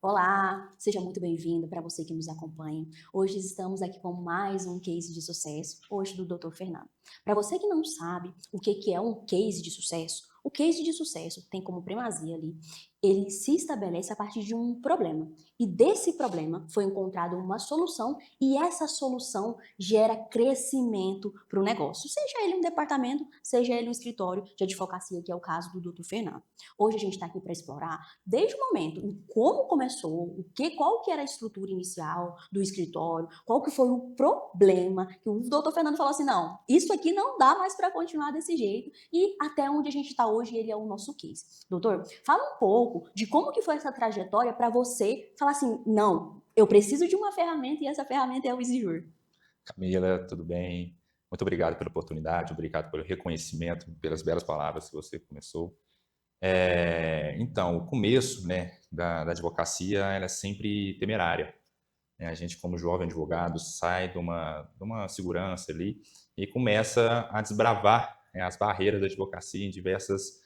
Olá, seja muito bem-vindo para você que nos acompanha. Hoje estamos aqui com mais um case de sucesso, hoje do Dr. Fernando. Para você que não sabe o que é um case de sucesso, o case de sucesso tem como primazia ali, ele se estabelece a partir de um problema. E desse problema foi encontrada uma solução e essa solução gera crescimento para o negócio, seja ele um departamento, seja ele um escritório de advocacia, que é o caso do Dr. Fernando. Hoje a gente está aqui para explorar desde o momento em como começou, qual que era a estrutura inicial do escritório, qual que foi o problema, que o doutor Fernando falou assim, não, isso aqui não dá mais para continuar desse jeito, e até onde a gente está hoje, ele é o nosso case. Doutor, fala um pouco de como que foi essa trajetória para você falar assim, não, eu preciso de uma ferramenta e essa ferramenta é o EasyJur. Camila, tudo bem? Muito obrigado pela oportunidade, obrigado pelo reconhecimento, pelas belas palavras que você começou. Então, o começo, né, da advocacia, ela é sempre temerária, né? A gente, como jovem advogado, sai de uma segurança ali e começa a desbravar, né, as barreiras da advocacia em diversas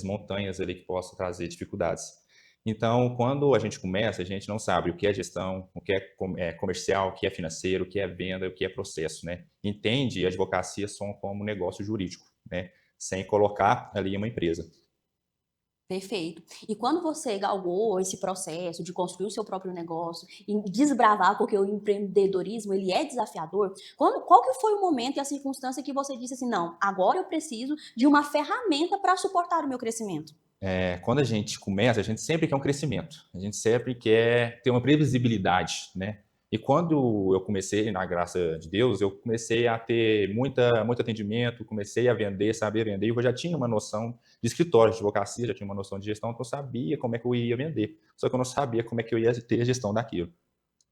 montanhas ali que possam trazer dificuldades. Então, quando a gente começa, a gente não sabe o que é gestão, o que é comercial, o que é financeiro, o que é venda, o que é processo, né? Entende a advocacia só como negócio jurídico, né? Sem colocar ali uma empresa. Perfeito. E quando você galgou esse processo de construir o seu próprio negócio e desbravar, porque o empreendedorismo ele é desafiador, qual que foi o momento e a circunstância que você disse assim, não, agora eu preciso de uma ferramenta para suportar o meu crescimento? Quando a gente começa, a gente sempre quer um crescimento, a gente sempre quer ter uma previsibilidade, né? E quando eu comecei, na graça de Deus, eu comecei a ter muito atendimento, comecei a vender, saber vender, eu já tinha uma noção de escritório, de advocacia, já tinha uma noção de gestão, então eu sabia como é que eu ia vender, só que eu não sabia como é que eu ia ter a gestão daquilo.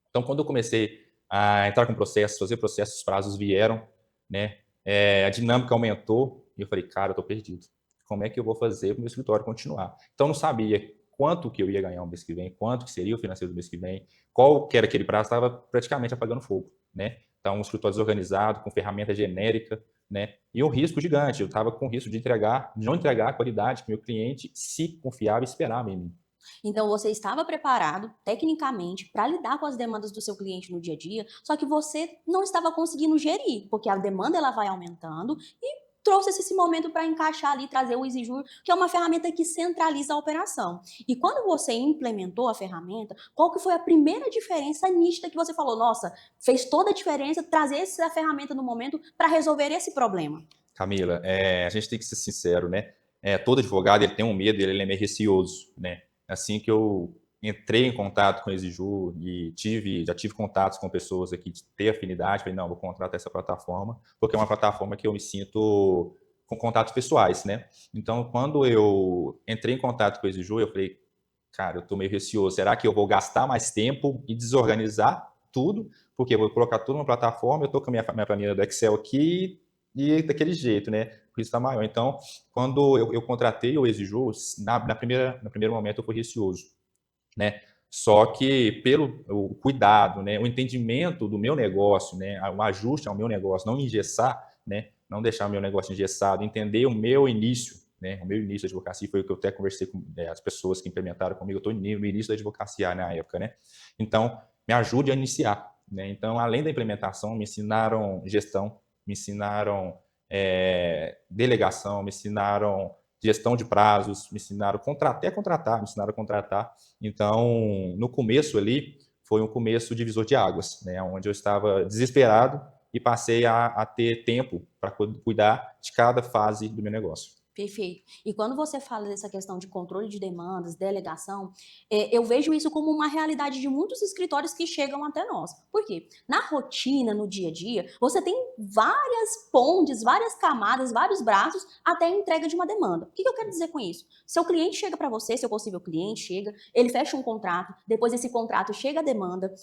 Então, quando eu comecei a entrar com processos, fazer processos, os prazos vieram, né? A dinâmica aumentou e eu falei, cara, eu tô perdido. Como é que eu vou fazer para o meu escritório continuar? Então, eu não sabia quanto que eu ia ganhar o mês que vem, quanto que seria o financeiro do mês que vem, qual que era aquele prazo, estava praticamente apagando fogo, né? Então, um escritório desorganizado, com ferramenta genérica, né? E um risco gigante, eu estava com risco de não entregar a qualidade que meu cliente se confiava e esperava em mim. Então você estava preparado tecnicamente para lidar com as demandas do seu cliente no dia a dia, só que você não estava conseguindo gerir, porque a demanda ela vai aumentando e trouxe esse momento para encaixar ali, trazer o EasyJur, que é uma ferramenta que centraliza a operação. E quando você implementou a ferramenta, qual que foi a primeira diferença nítida que você falou, nossa, fez toda a diferença trazer essa ferramenta no momento para resolver esse problema? Camila, a gente tem que ser sincero, né? Todo advogado ele tem um medo, ele é meio receoso, né? Assim que eu entrei em contato com a Exiju e já tive contatos com pessoas aqui de ter afinidade, falei, não, vou contratar essa plataforma, porque é uma plataforma que eu me sinto com contatos pessoais, né? Então, quando eu entrei em contato com a Exiju, eu falei, cara, eu tô meio receoso, será que eu vou gastar mais tempo e desorganizar tudo? Porque eu vou colocar tudo numa plataforma, eu tô com a minha planilha do Excel aqui, e daquele jeito, né? O risco está maior. Então, quando eu contratei o Exiju, no primeiro momento eu fui receoso, né? Só que pelo o cuidado, né, o entendimento do meu negócio, né, o ajuste ao meu negócio, não engessar, né, não deixar o meu negócio engessado, entender o meu início, né, o meu início da advocacia foi o que eu até conversei com as pessoas que implementaram comigo, eu estou no início da advocacia na época, né? Então, me ajude a iniciar, né? Então, além da implementação, me ensinaram gestão, me ensinaram delegação, me ensinaram gestão de prazos, me ensinaram até contratar, me ensinaram a contratar. Então, no começo ali, foi um começo divisor de águas, né? Onde eu estava desesperado e passei a ter tempo para cuidar de cada fase do meu negócio. Perfeito. E quando você fala dessa questão de controle de demandas, delegação, eu vejo isso como uma realidade de muitos escritórios que chegam até nós. Por quê? Na rotina, no dia a dia, você tem várias pontes, várias camadas, vários braços até a entrega de uma demanda. O que eu quero dizer com isso? Seu cliente chega para você, seu possível cliente chega, ele fecha um contrato, depois esse contrato chega a demanda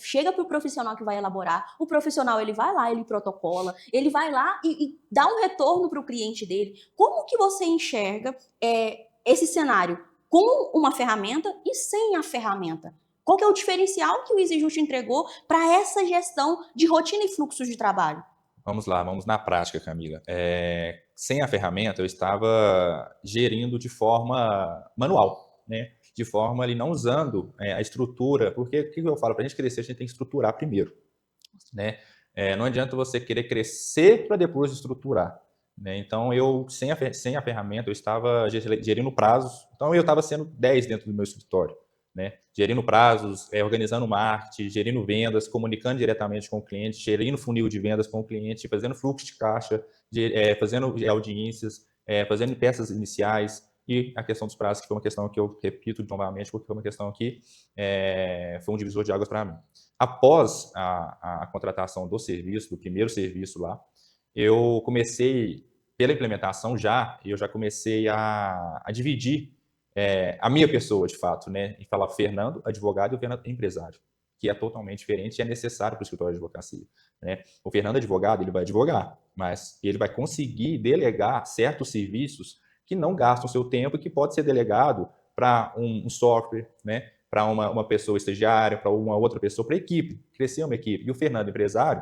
chega para o profissional que vai elaborar, o profissional ele vai lá, ele protocola, ele vai lá e dá um retorno para o cliente dele. Como que você enxerga esse cenário com uma ferramenta e sem a ferramenta? Qual que é o diferencial que o EasyJust entregou para essa gestão de rotina e fluxos de trabalho? Vamos lá, vamos na prática, Camila. Sem a ferramenta, eu estava gerindo de forma manual, né? de forma ali não usando a estrutura, porque o que eu falo, para a gente crescer, a gente tem que estruturar primeiro, né? Não adianta você querer crescer para depois estruturar, né? Então, sem a ferramenta, eu estava gerindo prazos, então eu estava sendo 10 dentro do meu escritório, né? Gerindo prazos, organizando marketing, gerindo vendas, comunicando diretamente com o cliente, gerindo funil de vendas com o cliente, fazendo fluxo de caixa, fazendo audiências, fazendo peças iniciais, e a questão dos prazos, que foi uma questão que eu repito novamente, porque foi uma questão que foi um divisor de águas para mim. Após a contratação do serviço, do primeiro serviço lá, eu comecei, pela implementação eu já comecei a dividir a minha pessoa, de fato, né? E falar Fernando, advogado, e o Fernando, empresário, que é totalmente diferente e é necessário para o escritório de advocacia, né? O Fernando, advogado, ele vai advogar, mas ele vai conseguir delegar certos serviços que não gastam seu tempo e que pode ser delegado para um software, né? Para uma pessoa estagiária, para uma outra pessoa, para a equipe, crescer uma equipe. E o Fernando, empresário,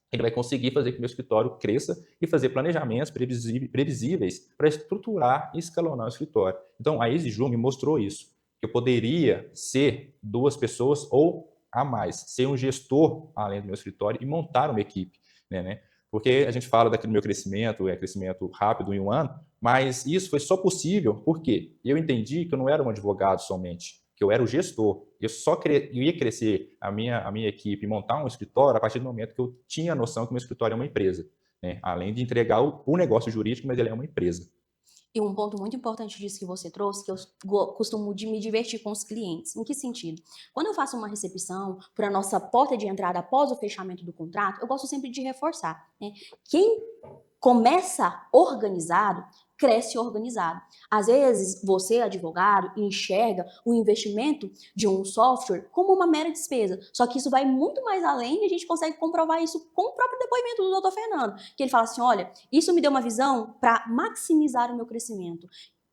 ele vai conseguir fazer com que o meu escritório cresça e fazer planejamentos previsíveis para estruturar e escalonar o escritório. Então, a EasyJu me mostrou isso, que eu poderia ser 2 pessoas ou a mais, ser um gestor além do meu escritório e montar uma equipe, né? Porque a gente fala daquele meu crescimento, crescimento rápido em um ano, mas isso foi só possível porque eu entendi que eu não era um advogado somente, que eu era o gestor. Eu ia crescer a minha equipe, montar um escritório a partir do momento que eu tinha a noção que o meu escritório é uma empresa, né? Além de entregar o negócio jurídico, mas ele é uma empresa. E um ponto muito importante disso que você trouxe, que eu costumo me divertir com os clientes. Em que sentido? Quando eu faço uma recepção para a nossa porta de entrada após o fechamento do contrato, eu gosto sempre de reforçar, né? Quem começa organizado, cresce organizado. Às vezes, você, advogado, enxerga o investimento de um software como uma mera despesa. Só que isso vai muito mais além e a gente consegue comprovar isso com o próprio depoimento do Dr. Fernando, que ele fala assim, olha, isso me deu uma visão para maximizar o meu crescimento.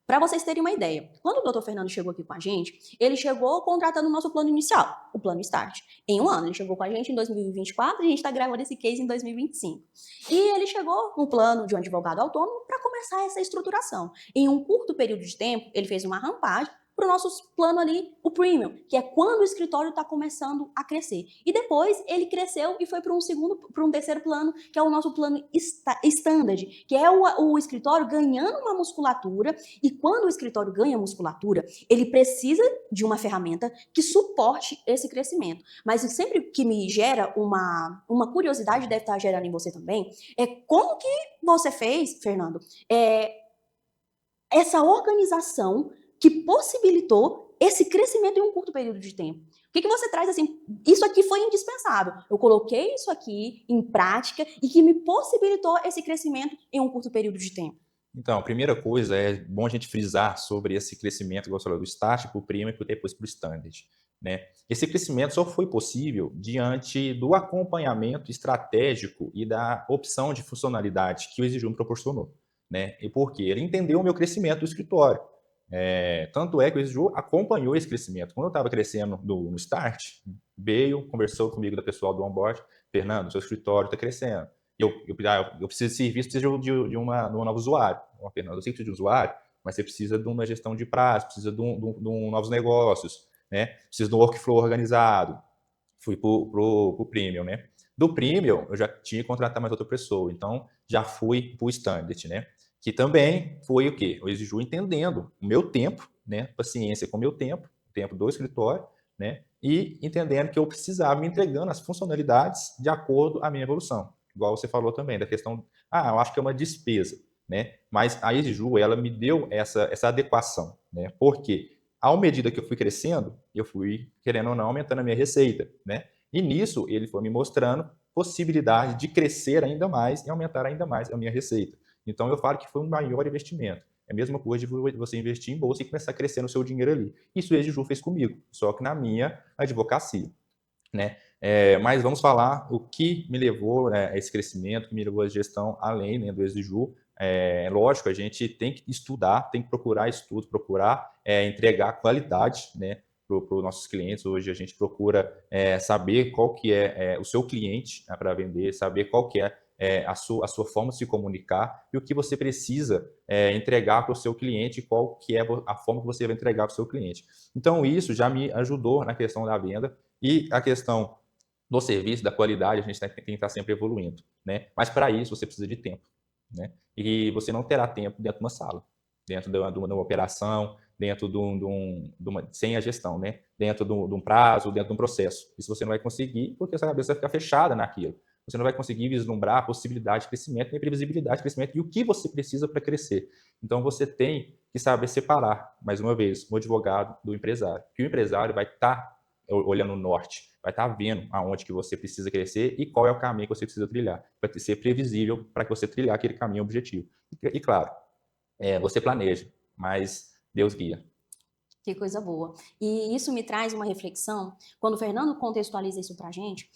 Para vocês terem uma ideia, quando o Dr. Fernando chegou aqui com a gente, ele chegou contratando o nosso plano inicial, o plano Start. Em um ano, ele chegou com a gente em 2024 e a gente está gravando esse case em 2025. E ele chegou no plano de um advogado autônomo para começar essa estruturação. Em um curto período de tempo, ele fez uma rampagem para o nosso plano ali, o Premium, que é quando o escritório está começando a crescer. E depois ele cresceu e foi para um terceiro plano, que é o nosso plano Standard, que é o escritório ganhando uma musculatura. E quando o escritório ganha musculatura, ele precisa de uma ferramenta que suporte esse crescimento. Mas sempre que me gera uma curiosidade, deve estar gerando em você também, é como que você fez, Fernando, essa organização que possibilitou esse crescimento em um curto período de tempo. O que você traz assim? Isso aqui foi indispensável. Eu coloquei isso aqui em prática e que me possibilitou esse crescimento em um curto período de tempo. Então, a primeira coisa é bom a gente frisar sobre esse crescimento, igual você falou, do Start para o Premium e depois para o Standard, né? Esse crescimento só foi possível diante do acompanhamento estratégico e da opção de funcionalidade que o EasyJu me proporcionou, né? E por quê? Ele entendeu o meu crescimento do escritório. Tanto é que o EasyJu acompanhou esse crescimento. Quando eu estava crescendo no Start, veio, conversou comigo da pessoal do onboard, Fernando, seu escritório está crescendo. Eu preciso de serviço, preciso de um novo usuário. Fernando, eu sei que precisa de um usuário, mas você precisa de uma gestão de prazo, precisa de novos negócios, né? Precisa de um workflow organizado. Fui para o Premium, né? Do Premium, eu já tinha que contratar mais outra pessoa, então já fui para o Standard, né? Que também foi o quê? O EasyJu entendendo o meu tempo, né? Paciência com o meu tempo, o tempo do escritório, né? E entendendo que eu precisava me entregando as funcionalidades de acordo à minha evolução. Igual você falou também, da questão, eu acho que é uma despesa, né? Mas a EasyJu, ela me deu essa adequação, né? Porque, à medida que eu fui crescendo, eu fui, querendo ou não, aumentando a minha receita, né? E nisso, ele foi me mostrando possibilidade de crescer ainda mais e aumentar ainda mais a minha receita. Então, eu falo que foi um maior investimento. É a mesma coisa de você investir em bolsa e começar a crescer no seu dinheiro ali. Isso o EasyJu fez comigo, só que na minha advocacia, né? Mas vamos falar o que me levou a esse crescimento, que me levou à gestão além, né, do EasyJu. Lógico, a gente tem que estudar, tem que procurar estudo, procurar entregar qualidade, né, para os nossos clientes. Hoje a gente procura saber qual que é o seu cliente, né, para vender, saber qual que é a sua forma de se comunicar e o que você precisa entregar para o seu cliente, qual que é a forma que você vai entregar para o seu cliente. Então, isso já me ajudou na questão da venda e a questão do serviço, da qualidade, a gente tem que estar sempre evoluindo, né? Mas para isso você precisa de tempo, né? E você não terá tempo dentro de uma sala, dentro de uma operação, dentro sem a gestão, né? Dentro de um prazo, dentro de um processo. Isso você não vai conseguir porque a sua cabeça vai ficar fechada naquilo. Você não vai conseguir vislumbrar a possibilidade de crescimento, nem previsibilidade de crescimento e o que você precisa para crescer. Então você tem que saber separar, mais uma vez, o advogado do empresário. Que o empresário vai estar olhando no norte, vai estar vendo aonde que você precisa crescer e qual é o caminho que você precisa trilhar, para ser previsível para que você trilhar aquele caminho objetivo. E claro, você planeja, mas Deus guia. Que coisa boa. E isso me traz uma reflexão, quando o Fernando contextualiza isso para a gente,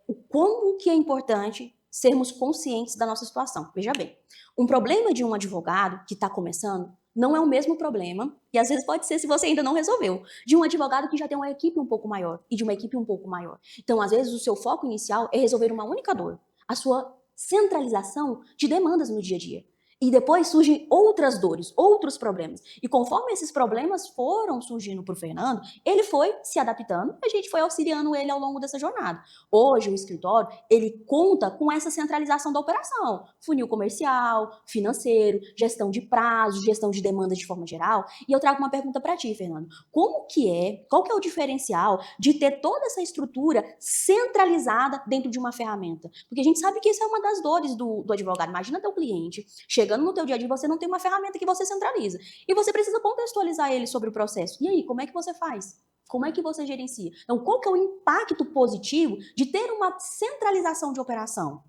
o como que é importante sermos conscientes da nossa situação. Veja bem, um problema de um advogado que está começando não é o mesmo problema, e às vezes pode ser se você ainda não resolveu, de um advogado que já tem uma equipe um pouco maior e de uma equipe um pouco maior. Então, às vezes, o seu foco inicial é resolver uma única dor, a sua centralização de demandas no dia a dia. E depois surgem outras dores, outros problemas. E conforme esses problemas foram surgindo para o Fernando, ele foi se adaptando e a gente foi auxiliando ele ao longo dessa jornada. Hoje, o escritório, ele conta com essa centralização da operação. Funil comercial, financeiro, gestão de prazo, gestão de demandas de forma geral. E eu trago uma pergunta para ti, Fernando. Qual que é o diferencial de ter toda essa estrutura centralizada dentro de uma ferramenta? Porque a gente sabe que isso é uma das dores do advogado. Imagina teu cliente chegando no teu dia a dia, você não tem uma ferramenta que você centraliza. E você precisa contextualizar ele sobre o processo. E aí, como é que você faz? Como é que você gerencia? Então, qual que é o impacto positivo de ter uma centralização de operação?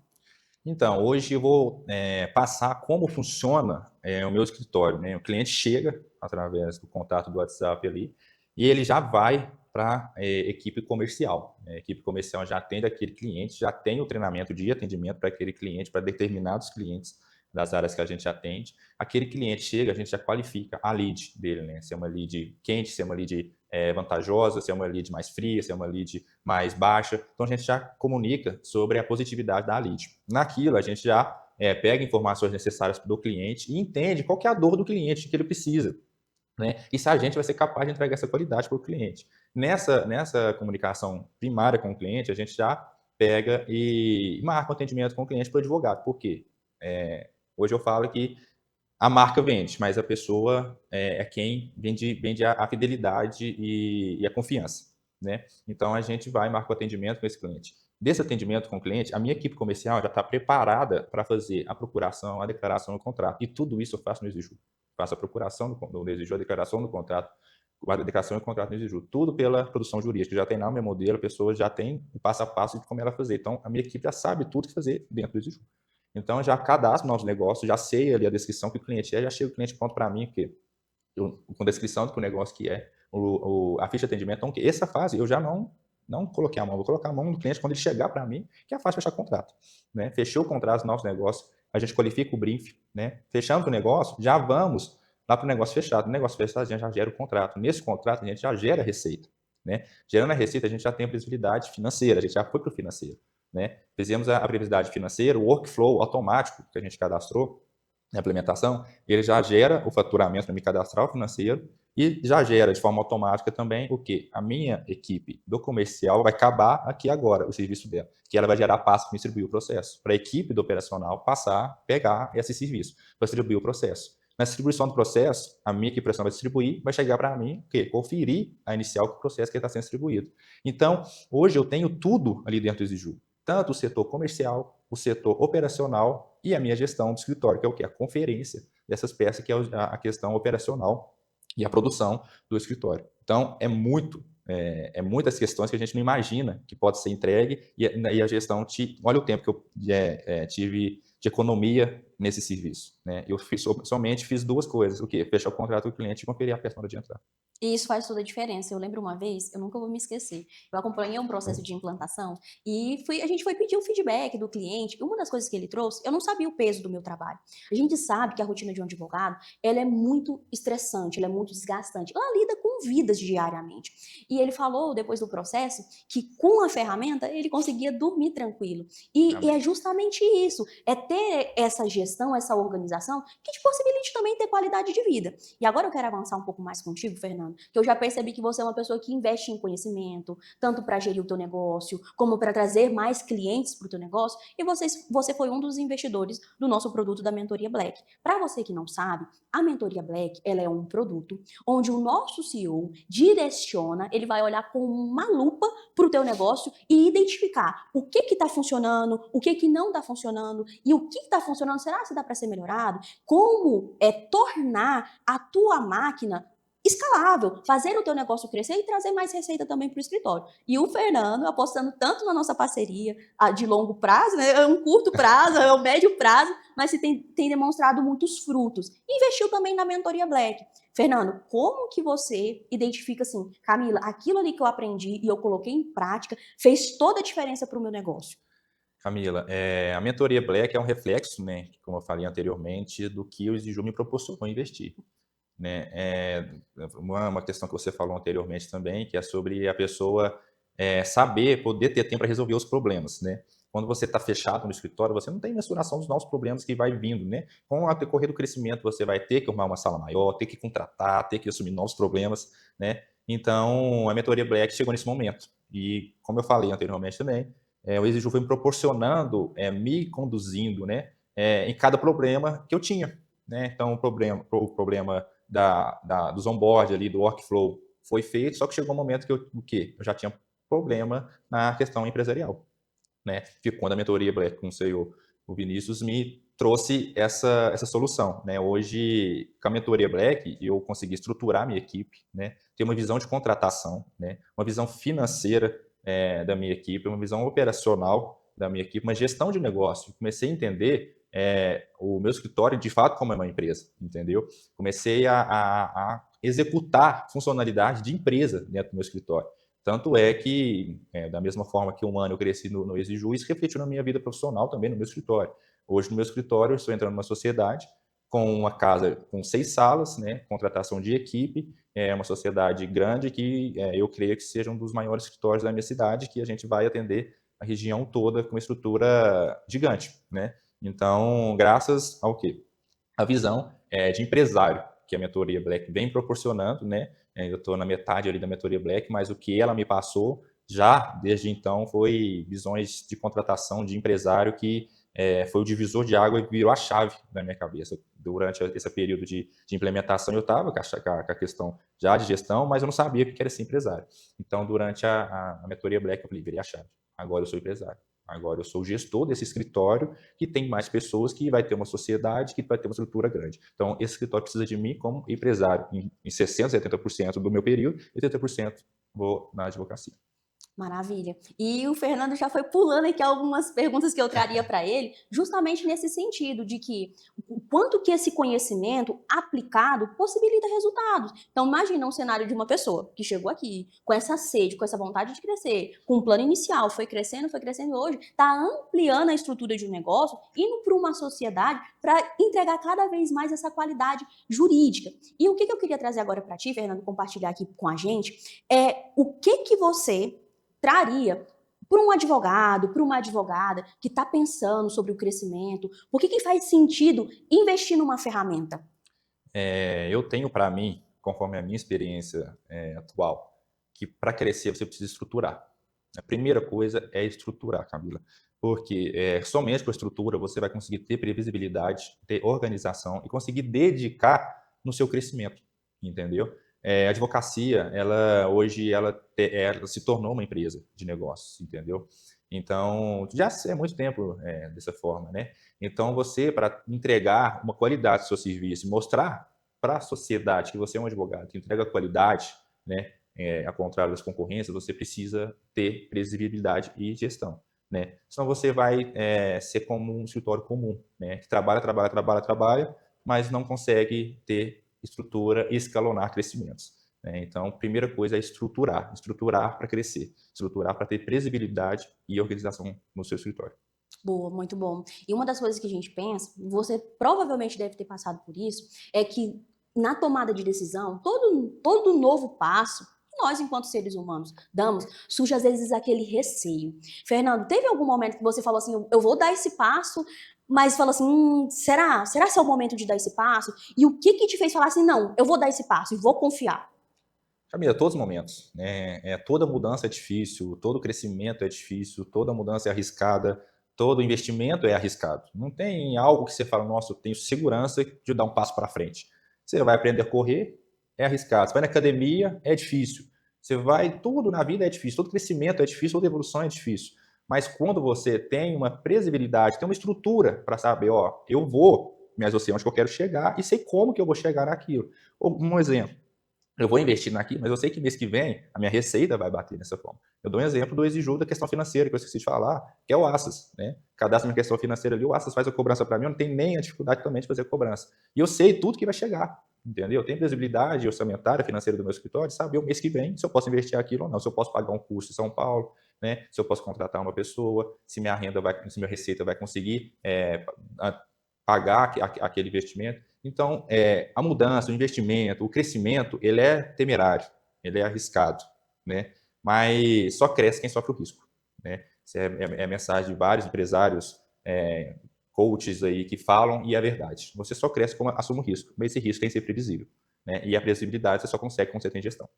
Então, hoje eu vou passar como funciona o meu escritório, né? O cliente chega através do contato do WhatsApp ali e ele já vai para a equipe comercial, né? A equipe comercial já atende aquele cliente, já tem o treinamento de atendimento para aquele cliente, para determinados clientes das áreas que a gente atende. Aquele cliente chega, a gente já qualifica a lead dele, né? Se é uma lead quente, se é uma lead vantajosa, se é uma lead mais fria, se é uma lead mais baixa. Então, a gente já comunica sobre a positividade da lead. Naquilo, a gente já pega informações necessárias do cliente e entende qual que é a dor do cliente que ele precisa, né? E se a gente vai ser capaz de entregar essa qualidade para o cliente. Nessa comunicação primária com o cliente, a gente já pega e marca o atendimento com o cliente para o advogado. Por quê? Hoje eu falo que a marca vende, mas a pessoa é quem vende a fidelidade e a confiança, né? Então, a gente vai e marca o atendimento com esse cliente. Desse atendimento com o cliente, a minha equipe comercial já está preparada para fazer a procuração, a declaração do contrato. E tudo isso eu faço no Exiju. Faço a procuração do Exiju, a declaração do contrato, a declaração do contrato no Exiju. Tudo pela produção jurídica. Já tem lá o meu modelo, a pessoa já tem o passo a passo de como ela fazer. Então, a minha equipe já sabe tudo que fazer dentro do Exiju. Então, já cadastro novos negócios, já sei ali a descrição que o cliente já chega o cliente pronto para mim, porque com descrição do que o negócio que é, a ficha de atendimento. Então, essa fase eu já não coloquei a mão, vou colocar a mão no cliente quando ele chegar para mim, que é a fase de fechar contrato, né? Fechou o contrato, novos negócios, a gente qualifica o brief, né? Fechamos o negócio, já vamos lá para o negócio fechado. No negócio fechado, a gente já gera o contrato. Nesse contrato, a gente já gera a receita, né? Gerando a receita, a gente já tem a previsibilidade financeira, a gente já foi para o financeiro, né? Fizemos a previsibilidade financeira, o workflow automático que a gente cadastrou na implementação, ele já gera o faturamento para me cadastrar o financeiro e já gera de forma automática também o que? A minha equipe do comercial vai acabar aqui agora o serviço dela, que ela vai gerar passo para distribuir o processo, para a equipe do operacional passar, pegar esse serviço, para distribuir o processo. Na distribuição do processo, a minha equipe operacional vai distribuir, vai chegar para mim, o quê? Conferir a inicial do processo que está sendo distribuído. Então, hoje eu tenho tudo ali dentro do Exiju, tanto o setor comercial, o setor operacional e a minha gestão do escritório, que é o quê? A conferência dessas peças, que é a questão operacional e a produção do escritório. Então, é muitas questões que a gente não imagina que pode ser entregue e a gestão, olha o tempo que eu tive de economia nesse serviço, né? Eu somente fiz duas coisas. O quê? Fechar o contrato com o cliente e conferir a peça na hora de entrar. E isso faz toda a diferença. Eu lembro uma vez, eu nunca vou me esquecer. Eu acompanhei um processo de implantação e a gente foi pedir o feedback do cliente. E uma das coisas que ele trouxe, eu não sabia o peso do meu trabalho. A gente sabe que a rotina de um advogado, ela é muito estressante, ela é muito desgastante. Ela lida com vidas diariamente. E ele falou depois do processo que com a ferramenta ele conseguia dormir tranquilo. E é Amém. justamente isso, é ter essa gestão, essa organização que te possibilite também ter qualidade de vida. E agora eu quero avançar um pouco mais contigo, Fernando, que eu já percebi que você é uma pessoa que investe em conhecimento, tanto para gerir o teu negócio, como para trazer mais clientes para o teu negócio, e você foi um dos investidores do nosso produto da Mentoria Black. Para você que não sabe, a Mentoria Black, ela é um produto onde o nosso CEO direciona, ele vai olhar com uma lupa para o teu negócio e identificar o que está funcionando, o que não está funcionando, e o que está funcionando, será que dá para ser melhorado? Como tornar a tua máquina escalável, fazer o teu negócio crescer e trazer mais receita também para o escritório. E o Fernando apostando tanto na nossa parceria de longo prazo, né, um curto prazo, um médio prazo, mas se tem demonstrado muitos frutos. Investiu também na Mentoria Black. Fernando, como que você identifica assim, Camila, aquilo ali que eu aprendi e eu coloquei em prática fez toda a diferença para o meu negócio? Camila, a mentoria Black é um reflexo, né, como eu falei anteriormente, do que o Exiju me proporcionou investir, né? Uma questão que você falou anteriormente também, que é sobre a pessoa saber, poder ter tempo para resolver os problemas, né? Quando você está fechado no escritório, você não tem mensuração dos novos problemas que vai vindo, né? Com o decorrer do crescimento, você vai ter que arrumar uma sala maior, ter que contratar, ter que assumir novos problemas, né? Então, a mentoria Black chegou nesse momento. E, como eu falei anteriormente também, o Exiju foi me proporcionando, me conduzindo, né? Em cada problema que eu tinha, né? Então, o problema dos onboard ali, do workflow foi feito, só que chegou um momento que eu já tinha problema na questão empresarial, né? Fico quando a mentoria Black com o CEO, o Vinícius, me trouxe essa solução, né? Hoje, com a mentoria Black, eu consegui estruturar a minha equipe, né? Ter uma visão de contratação, né? Uma visão financeira da minha equipe, uma visão operacional da minha equipe, uma gestão de negócio. Comecei a entender o meu escritório, de fato, como é uma empresa, entendeu? Comecei a executar funcionalidade de empresa dentro do meu escritório. Tanto é que, da mesma forma que um ano eu cresci no Exiju, isso refletiu na minha vida profissional também, no meu escritório. Hoje, no meu escritório, eu estou entrando numa sociedade com uma casa com 6 salas, né, contratação de equipe, é uma sociedade grande que eu creio que seja um dos maiores escritórios da minha cidade, que a gente vai atender a região toda com uma estrutura gigante, né? Então, graças ao quê? A visão de empresário que a mentoria Black vem proporcionando, né? Eu estou na metade ali da mentoria Black, mas o que ela me passou já desde então foi visões de contratação de empresário que foi o divisor de água e virou a chave na minha cabeça. Durante esse período de implementação, eu estava com a questão já de gestão, mas eu não sabia o que era ser empresário. Então, durante a mentoria Black, eu falei, virei a chave. Agora eu sou empresário. Agora eu sou o gestor desse escritório que tem mais pessoas, que vai ter uma sociedade, que vai ter uma estrutura grande. Então, esse escritório precisa de mim como empresário em 60%, 70% do meu período e 30% vou na advocacia. Maravilha. E o Fernando já foi pulando aqui algumas perguntas que eu traria para ele, justamente nesse sentido de que o quanto que esse conhecimento aplicado possibilita resultados. Então, imagina um cenário de uma pessoa que chegou aqui com essa sede, com essa vontade de crescer, com um plano inicial, foi crescendo hoje, está ampliando a estrutura de um negócio, indo para uma sociedade para entregar cada vez mais essa qualidade jurídica. E o que eu queria trazer agora para ti, Fernando, compartilhar aqui com a gente, é o que você traria para um advogado, para uma advogada que está pensando sobre o crescimento? Por que faz sentido investir numa ferramenta? Eu tenho para mim, conforme a minha experiência atual, que para crescer você precisa estruturar. A primeira coisa é estruturar, Camila, porque somente com a estrutura você vai conseguir ter previsibilidade, ter organização e conseguir dedicar no seu crescimento, entendeu? A advocacia, ela se tornou uma empresa de negócios, entendeu? Então, já é muito tempo dessa forma, né? Então, você, para entregar uma qualidade do seu serviço, mostrar para a sociedade que você é um advogado que entrega qualidade, né? Ao contrário das concorrências, você precisa ter previsibilidade e gestão. né? Senão você vai ser como um escritório comum, né? Que trabalha, mas não consegue ter estrutura e escalonar crescimentos, né? Então, primeira coisa é estruturar para crescer, estruturar para ter previsibilidade e organização no seu escritório. Boa, muito bom. E uma das coisas que a gente pensa, você provavelmente deve ter passado por isso, é que na tomada de decisão, todo novo passo que nós, enquanto seres humanos, damos, surge às vezes aquele receio. Fernando, teve algum momento que você falou assim, eu vou dar esse passo, mas falou assim, será que é o momento de dar esse passo? E o que te fez falar assim, não, eu vou dar esse passo e vou confiar? Camila, todos os momentos, né? Toda mudança é difícil, todo crescimento é difícil, toda mudança é arriscada, todo investimento é arriscado. Não tem algo que você fala, nossa, eu tenho segurança de dar um passo para frente. Você vai aprender a correr, é arriscado. Você vai na academia, é difícil. Você vai, tudo na vida é difícil, todo crescimento é difícil, toda evolução é difícil. Mas quando você tem uma previsibilidade, tem uma estrutura para saber, ó, eu vou, mas eu sei onde eu quero chegar e sei como que eu vou chegar naquilo. Um exemplo. Eu vou investir naquilo, mas eu sei que mês que vem a minha receita vai bater nessa forma. Eu dou um exemplo do Exiju da questão financeira, que eu esqueci de falar, que é o Assas, né? Cadastro minha questão financeira ali, o Assas faz a cobrança para mim, eu não tenho nem a dificuldade também de fazer a cobrança. E eu sei tudo que vai chegar, entendeu? Eu tenho visibilidade orçamentária, financeira do meu escritório, sabe o mês que vem se eu posso investir aquilo ou não, se eu posso pagar um curso em São Paulo, né? Se eu posso contratar uma pessoa, se minha renda vai, se minha receita vai conseguir pagar aquele investimento. Então, a mudança, o investimento, o crescimento, ele é temerário, ele é arriscado, né? Mas só cresce quem sofre o risco, né? Essa é a mensagem de vários empresários, coaches aí que falam, e é verdade. Você só cresce quando assume o risco, mas esse risco tem que ser previsível, né? E a previsibilidade você só consegue quando você tem gestão.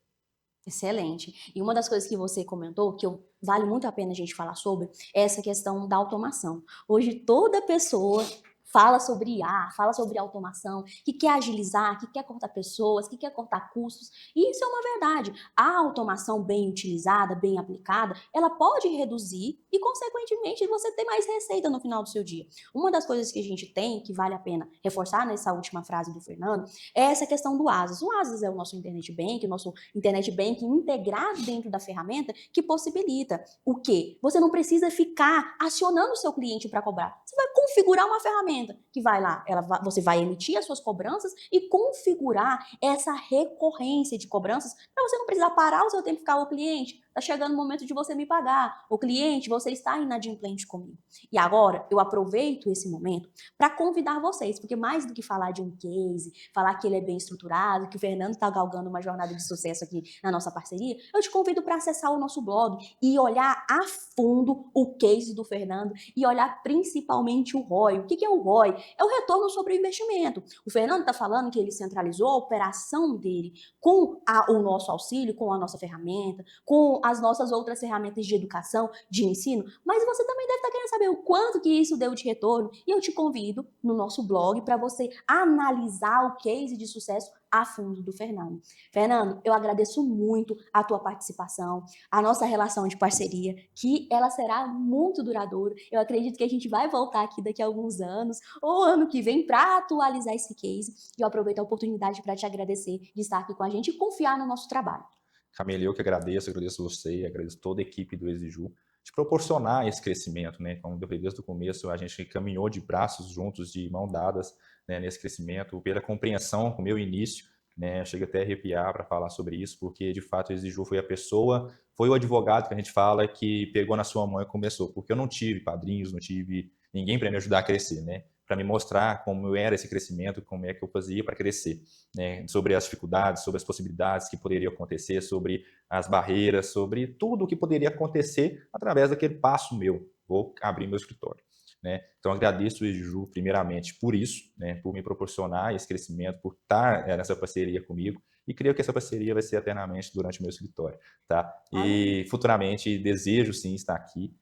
Excelente. E uma das coisas que você comentou, que vale muito a pena a gente falar sobre, é essa questão da automação. Hoje, toda pessoa fala sobre IA, fala sobre automação, que quer agilizar, que quer cortar pessoas, que quer cortar custos. E isso é uma verdade. A automação bem utilizada, bem aplicada, ela pode reduzir e, consequentemente, você ter mais receita no final do seu dia. Uma das coisas que a gente tem, que vale a pena reforçar nessa última frase do Fernando, é essa questão do Asas. O Asas é o nosso Internet Bank, o nosso Internet Bank integrado dentro da ferramenta que possibilita o quê? Você não precisa ficar acionando o seu cliente para cobrar. Você vai configurar uma ferramenta que vai lá, você vai emitir as suas cobranças e configurar essa recorrência de cobranças para você não precisar parar o seu tempo e ficar, ô cliente, tá chegando o momento de você me pagar. Ô cliente, você está inadimplente comigo. E agora, eu aproveito esse momento para convidar vocês, porque mais do que falar de um case, falar que ele é bem estruturado, que o Fernando está galgando uma jornada de sucesso aqui na nossa parceria, eu te convido para acessar o nosso blog e olhar a fundo o case do Fernando e olhar principalmente o ROI. O que é o ROI? É o retorno sobre o investimento. O Fernando está falando que ele centralizou a operação dele com o nosso auxílio, com a nossa ferramenta, com as nossas outras ferramentas de educação, de ensino, mas você também deve estar querendo saber o quanto que isso deu de retorno, e eu te convido no nosso blog para você analisar o case de sucesso a fundo do Fernando. Fernando, eu agradeço muito a tua participação, a nossa relação de parceria, que ela será muito duradoura. Eu acredito que a gente vai voltar aqui daqui a alguns anos, ou ano que vem, para atualizar esse case. E eu aproveito a oportunidade para te agradecer de estar aqui com a gente e confiar no nosso trabalho. Camila, eu que agradeço você, agradeço toda a equipe do Exiju, de proporcionar esse crescimento, né? Como eu falei desde o começo, a gente caminhou de braços juntos, de mão dadas, né, nesse crescimento, pela compreensão com o meu início, né? Chega até a arrepiar para falar sobre isso, porque de fato o Exiju foi a pessoa, foi o advogado que a gente fala que pegou na sua mão e começou, porque eu não tive padrinhos, não tive ninguém para me ajudar a crescer, né? Para me mostrar como era esse crescimento, como é que eu fazia para crescer, né? Sobre as dificuldades, sobre as possibilidades que poderiam acontecer, sobre as barreiras, sobre tudo o que poderia acontecer através daquele passo meu. Vou abrir meu escritório, né? Então, agradeço o Eju primeiramente por isso, né? Por me proporcionar esse crescimento, por estar nessa parceria comigo. E creio que essa parceria vai ser eternamente durante o meu escritório, tá? E futuramente desejo sim estar aqui,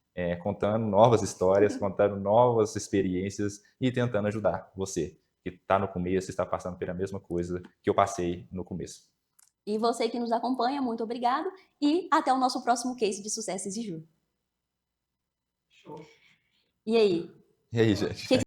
contando novas histórias, contando novas experiências e tentando ajudar você que está no começo, está passando pela mesma coisa que eu passei no começo. E você que nos acompanha, muito obrigado e até o nosso próximo case de sucesso de Ju. Show. E aí? E aí, gente?